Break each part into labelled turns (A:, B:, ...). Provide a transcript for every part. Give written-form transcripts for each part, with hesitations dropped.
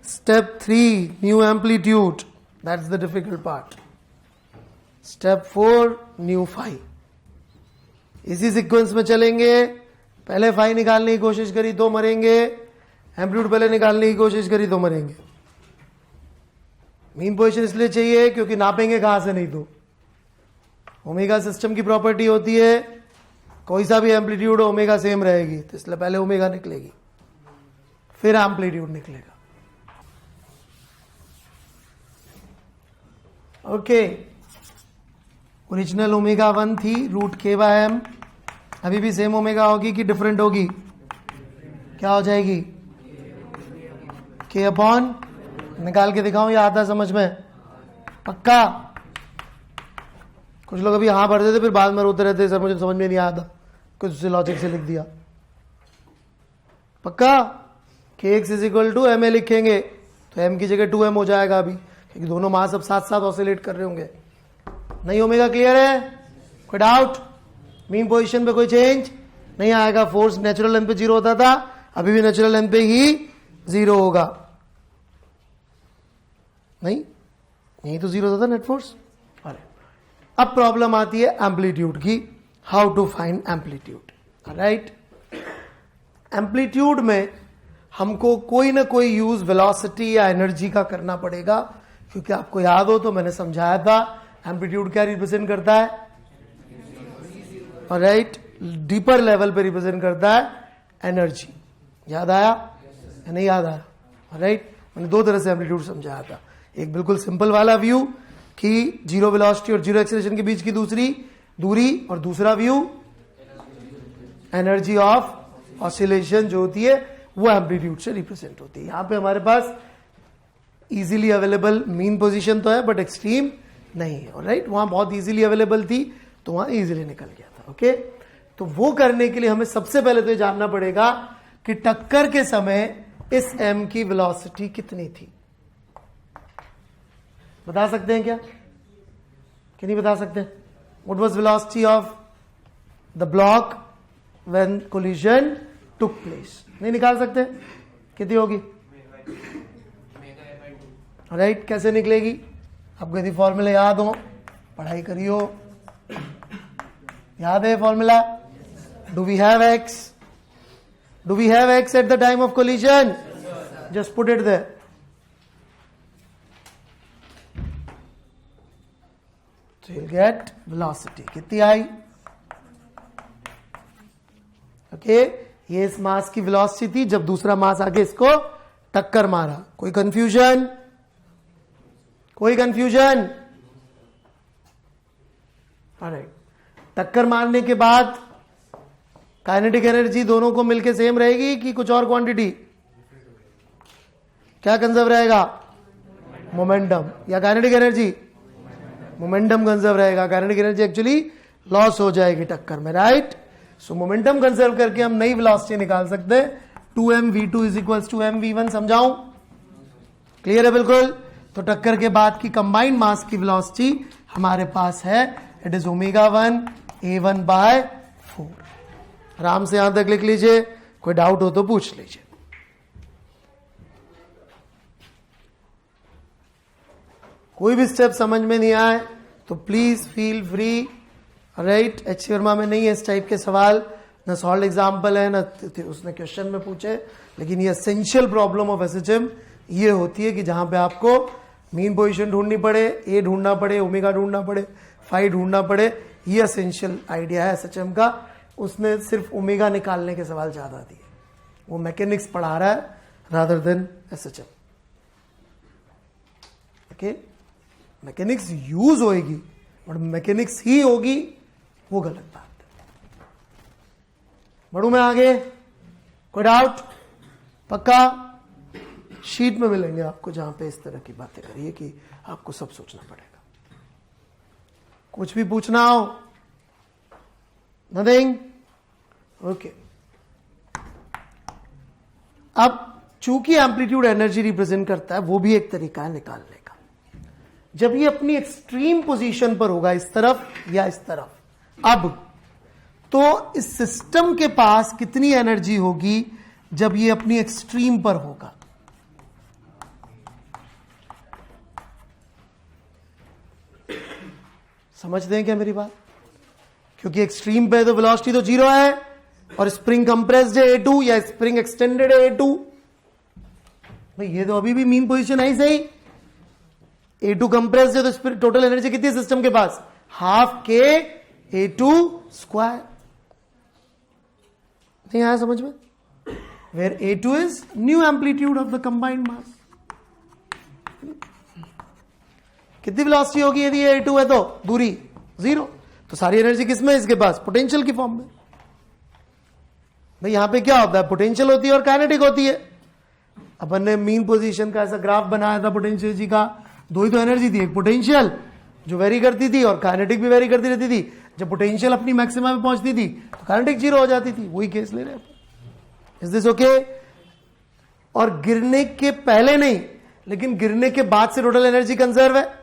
A: Step 3, new amplitude. That's the difficult part. Step 4, new phi. इसी sequence में चलेंगे. पहले फाई निकालने की कोशिश करी तो मरेंगे, एम्पलीट्यूड पहले निकालने की कोशिश करी तो मरेंगे. मीन पोजीशन इसलिए चाहिए क्योंकि नापेंगे कहां से नहीं तो. ओमेगा सिस्टम की प्रॉपर्टी होती है कोई सा भी एम्पलीट्यूड ओमेगा सेम रहेगी, तो इसलिए पहले ओमेगा निकलेगी फिर एम्पलीट्यूड निकलेगा. ओके, ओरिजिनल ओमेगा 1 थी रूट के बाय एम, अभी भी सेम ओमेगा होगी कि डिफरेंट होगी? क्या हो जाएगी? के अपॉन, निकाल के दिखाऊं या आता समझ में? पक्का? कुछ लोग अभी हाँ भरते थे फिर बाद में रोते रहते सर मुझे समझ में नहीं आया था, कुछ से लॉजिक से लिख दिया. पक्का? के X is equal to M A लिखेंगे तो एम की जगह 2m हो जाएगा अभी, क्योंकि दोनों मास अब साथ साथ ऑसिलेट कर रहे होंगे. नहीं ओमेगा क्लियर है? कोई डाउट? मीन पोजीशन पे कोई चेंज नहीं आएगा. फोर्स नेचुरल लेंथ पे 0 होता था, अभी भी नेचुरल लेंथ पे ही 0 होगा. नहीं, यही तो 0 होता था नेट फोर्स. अरे अब प्रॉब्लम आती है एम्पलीट्यूड की. How to find amplitude. Right, amplitude में हमको कोई ना कोई यूज वेलोसिटी या एनर्जी का करना पड़ेगा, क्योंकि आपको याद हो तो मैंने समझाया था एम्पलीट्यूड क्या रिप्रेजेंट करता है. राइट, डीपर लेवल पे रिप्रेजेंट करता है एनर्जी. याद आया या नहीं याद आया? राइट, मैंने दो तरह से एम्पलीट्यूड समझाया था. एक बिल्कुल सिंपल वाला व्यू कि जीरो वेलोसिटी और जीरो एक्सेलरेशन के बीच की दूसरी दूरी, और दूसरा व्यू एनर्जी ऑफ ऑसिलेशन जो होती है वो एम्पलीट्यूड से रिप्रेजेंट होती है. यहां पे हमारे पास इजीली अवेलेबल मीन पोजीशन तो है बट एक्सट्रीम नहीं है. राइट, वहां बहुत इजीली अवेलेबल थी तो वहां इजीली निकल गया था. ओके, तो वो करने के लिए हमें सबसे पहले तो ये जानना पड़ेगा कि टक्कर के समय इस एम की वेलोसिटी कितनी थी. बता सकते हैं क्या कि नहीं बता सकते? What was velocity of the block when collision took place? नहीं निकाल सकते? कितनी होगी? राइट, कैसे निकलेगी? आपको यदि फॉर्मूला याद हो, पढ़ाई करियो, याद है formula? Do we have X? Do we have X at the time of collision? Just put it there. So you'll get velocity. कितनी आई? ओके, ये इस मास की वेलोसिटी थी जब दूसरा मास आके इसको टक्कर मारा. कोई कंफ्यूजन? कोई कंफ्यूजन? ऑलराइट, टक्कर मारने के बाद काइनेटिक एनर्जी दोनों को मिलके सेम रहेगी कि कुछ और क्वांटिटी? क्या कंजर्व रहेगा? मोमेंटम या काइनेटिक एनर्जी? मोमेंटम कंजर्व रहेगा. काइनेटिक एनर्जी एक्चुअली लॉस हो जाएगी टक्कर में. राइट, सो मोमेंटम कंजर्व करके हम नई वेलोसिटी निकाल सकते हैं. 2mv2 is equal to mv1. समझाऊं? क्लियर है बिल्कुल? तो टक्कर के बाद की कंबाइंड मास की वेलोसिटी हमारे पास है, it is omega 1 a1 bye 4. आराम से यहां तक लिख लीजिए, कोई डाउट हो तो पूछ लीजिए. कोई भी स्टेप समझ में नहीं आए तो please feel free. Right, H Verma में नहीं है इस टाइप के सवाल, न सॉल्व एग्जाम्पल है न उसने क्वेश्चन में पूछे, लेकिन ये एसेंशियल प्रॉब्लम ऑफ एसएचएम ये होती है कि जहां पे आपको मीन पोजीशन ढूंढनी पड़े, ए ढूंढना पड़े, ओमेगा ढूंढना पड़े, फाई ढूंढना पड़े. ये एसेंशियल आइडिया है एसएचएम का. उसने सिर्फ ओमेगा निकालने के सवाल ज्यादा दिए. वो मैकेनिक्स पढ़ा रहा है rather than SHM. Okay, mechanics use होएगी और मैकेनिक्स ही होगी वो गलत बात है. बढ़ू मैं आगे? कोई डाउट? पक्का? शीट में मिलेंगे आपको जहां पे इस तरह की बातें करिए कि आपको सब सोचना पड़ेगा. कुछ भी पूछना हो? नथिंग? ओके. अब चूंकि एम्पलीट्यूड एनर्जी रिप्रेजेंट करता है, वो भी एक तरीका है निकालने का. जब ये अपनी एक्सट्रीम पोजीशन पर होगा, इस तरफ या इस तरफ, अब तो इस सिस्टम के पास कितनी एनर्जी होगी जब ये अपनी एक्सट्रीम पर होगा? समझते हैं क्या मेरी बात? क्योंकि एक्सट्रीम पे तो वेलोसिटी तो जीरो है और स्प्रिंग कंप्रेस्ड है A2 या स्प्रिंग एक्सटेंडेड है A2। भाई ये तो अभी भी मीन पोजीशन आई सही। A2 कंप्रेस्ड है तो टोटल एनर्जी कितनी है सिस्टम के पास? हाफ के A2 स्क्वायर। नहीं आया समझ में? Where A2 is new amplitude of the combined mass। कितनी वेलोसिटी होगी यदि A2 है तो? दूरी जीरो। तो सारी एनर्जी किसमें इसके पास? पोटेंशियल की फॉर्म में। भाई यहां पे क्या होता है? पोटेंशियल होती है और काइनेटिक होती है। अपन ने मीन पोजीशन का ऐसा ग्राफ बनाया था पोटेंशियल जी का। दो ही तो एनर्जी थी, एक पोटेंशियल जो वेरी करती थी और काइनेटिक भी वेरी करती रहती थी। जब पोटेंशियल अपनी मैक्सिमम में पहुंचती थी तो काइनेटिक जीरो हो जाती थी। वही केस ले रहे हैं। Is this okay? और गिरने के पहले नहीं, लेकिन गिरने के बाद से टोटल एनर्जी कंजर्व है।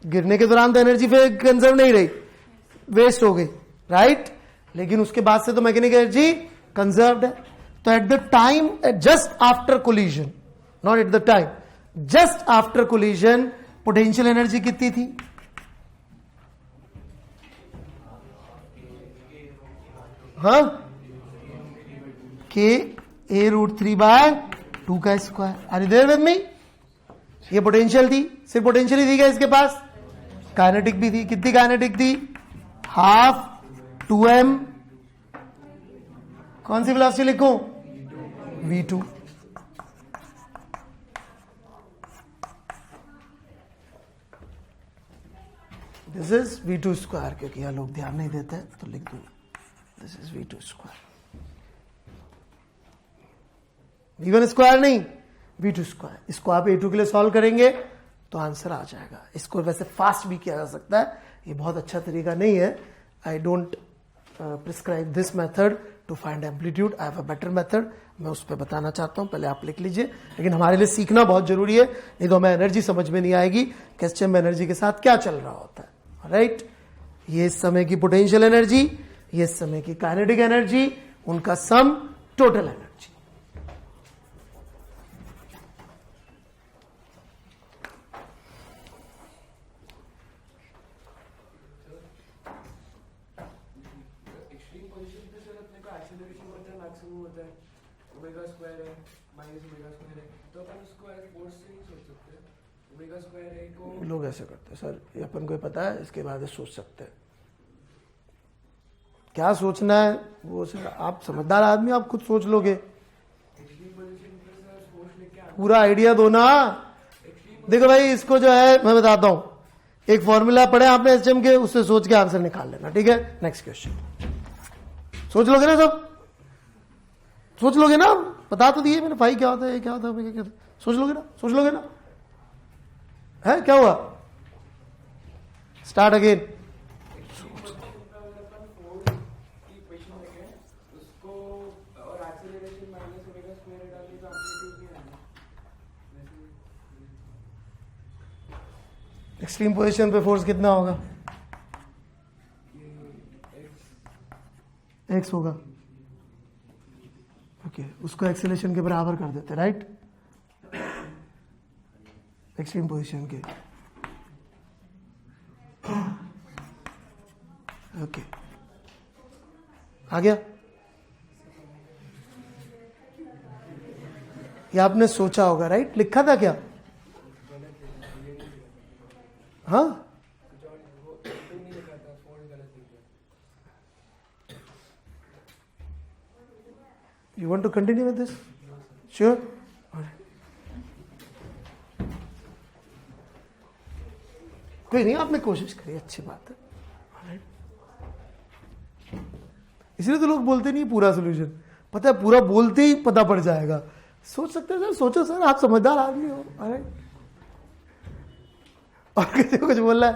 A: गिरने के दौरान तो एनर्जी फिर कंजर्व नहीं रही, वेस्ट हो गई, राइट? लेकिन उसके बाद से तो मैकेनिकल एनर्जी कंजर्व्ड है। तो at the time, just after collision, not at the time, just after collision potential energy कितनी थी? हाँ, के A√3/2 का square. Are you there with me? ये पोटेंशियल थी, सिर्फ पोटेंशियल ही थी क्या इसके पास? काइनेटिक भी थी। कितनी काइनेटिक थी? Half 2m। कौन सी वेलोसिटी लिखूं? V2। This is V2 square, क्योंकि यहां लोग ध्यान नहीं देते हैं तो लिख दूं this is V2 square. V1 square नहीं, V2 स्क्वायर। इसको आप A2 के लिए सॉल्व करेंगे तो आंसर आ जाएगा। इसको वैसे फास्ट भी किया जा सकता है, ये बहुत अच्छा तरीका नहीं है। I don't prescribe this method to find amplitude, I have a better method. मैं उस पर बताना चाहता हूं, पहले आप लिख लीजिए। लेकिन हमारे लिए सीखना बहुत जरूरी है, नहीं तो हमें एनर्जी समझ में नहीं आएगी कि सिस्टम में एनर्जी के साथ क्या चल रहा होता है, राइट? ये इस समय की पोटेंशियल एनर्जी, ये इस समय की काइनेटिक एनर्जी, उनका सम टोटल एनर्जी। लोग ऐसे करते हैं, सर ये अपन को पता है, इसके बाद सोच सकते हैं। क्या सोचना है वो सर, आप समझदार आदमी, आप खुद सोच लोगे। पूरा आइडिया दो ना। देखो भाई, इसको जो है मैं बताता हूं, एक फॉर्मूला पढ़े आपने एचएम के, उससे सोच के आंसर निकाल लेना, ठीक है? नेक्स्ट क्वेश्चन सोच लोगे ना, सब सोच लोगे ना? बता तो दिए मैंने, फाई क्या होता है, क्या होता है, क्या होता है? सोच लोगे ना? सोच लोगे ना? है क्या हुआ? Start again. एक्सट्रीम पोजीशन पे फोर्स कितना होगा? x होगा। ओके, उसको एक्सेलरेशन के बराबर कर देते, राइट? एक्सट्रीम पोजीशन के। ओके, आ गया? ये आपने सोचा होगा, राइट? लिखा था क्या? हाँ, you want to continue with this? Sure? All right. कोई नहीं, आपने कोशिश करी, अच्छी बात है। All right. इसलिए तो लोग बोलते नहीं पूरा सोल्यूशन, पता है पूरा बोलते ही पता पड़ जाएगा। सोच सकते हैं सर, सोचो सर, आप समझदार आदमी हो। All right. और किसी को कुछ बोलना है?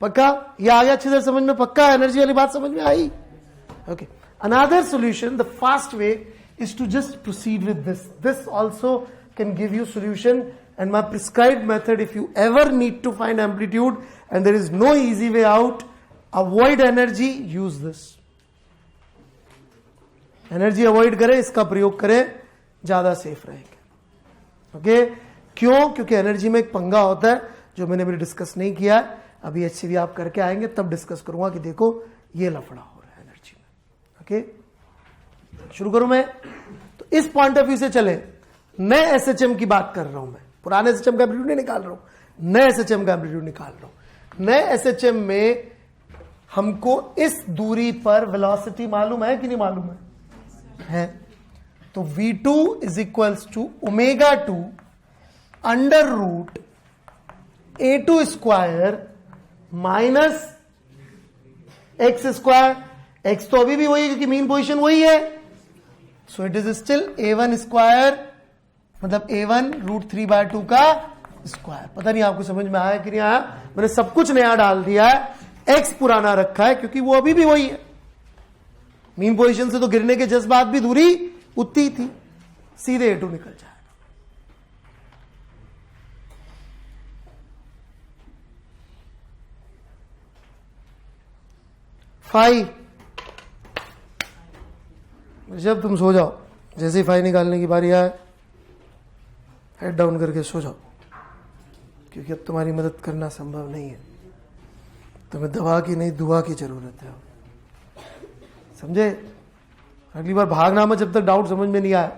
A: पक्का? ये आ गया अच्छी तरह समझ में? पक्का एनर्जी वाली बात समझ में आई? Okay, another solution, the fast way is to just proceed with this. This also can give you solution, and my prescribed method, if you ever need to find amplitude and there is no easy way out, avoid energy, use this. Energy avoid करें, इसका प्रयोग करें, ज्यादा safe रहेंगे। Okay, क्यों? क्योंकि energy में एक पंगा होता है, जो मैंने अभी डिस्कस नहीं किया है। अभी HCV आप करके आएंगे तब डिस्कस करूंगा कि देखो ये लफड़ा हो रहा है एनर्जी में। ओके, शुरू करूं मैं। तो इस पॉइंट ऑफ व्यू से चले, नए SHM की बात कर रहा हूं मैं, पुराने SHM का एम्पलीट्यूड नहीं निकाल रहा हूं, नए SHM का एम्पलीट्यूड निकाल रहा हूं। नए SHM में हमको इस दूरी पर वेलोसिटी मालूम है कि नहीं मालूम है? तो v2 is equals to omega 2 under root a2 square minus X square. X तो अभी भी वही है क्योंकि मीन पोजीशन वही है, so it is still a1 square, मतलब a1 √3/2 का स्क्वायर। पता नहीं आपको समझ में आया कि नहीं आया? मैंने सब कुछ नया डाल दिया है, एक्स पुराना रखा है क्योंकि वो अभी भी वही है। मीन पोजीशन से तो गिरने के जस्ट बाद भी दूरी उतनी थी, सीधे a2 निकल जाए। फाई, जब तुम सो जाओ, जैसे ही फाई निकालने की बारी आए हेड डाउन करके सो जाओ, क्योंकि अब तुम्हारी मदद करना संभव नहीं है। तुम्हें दवा की नहीं दुआ की जरूरत है, समझे? अगली बार भागना मत जब तक डाउट समझ में नहीं आया।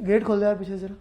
A: गेट खोल दे यार पीछे जरा।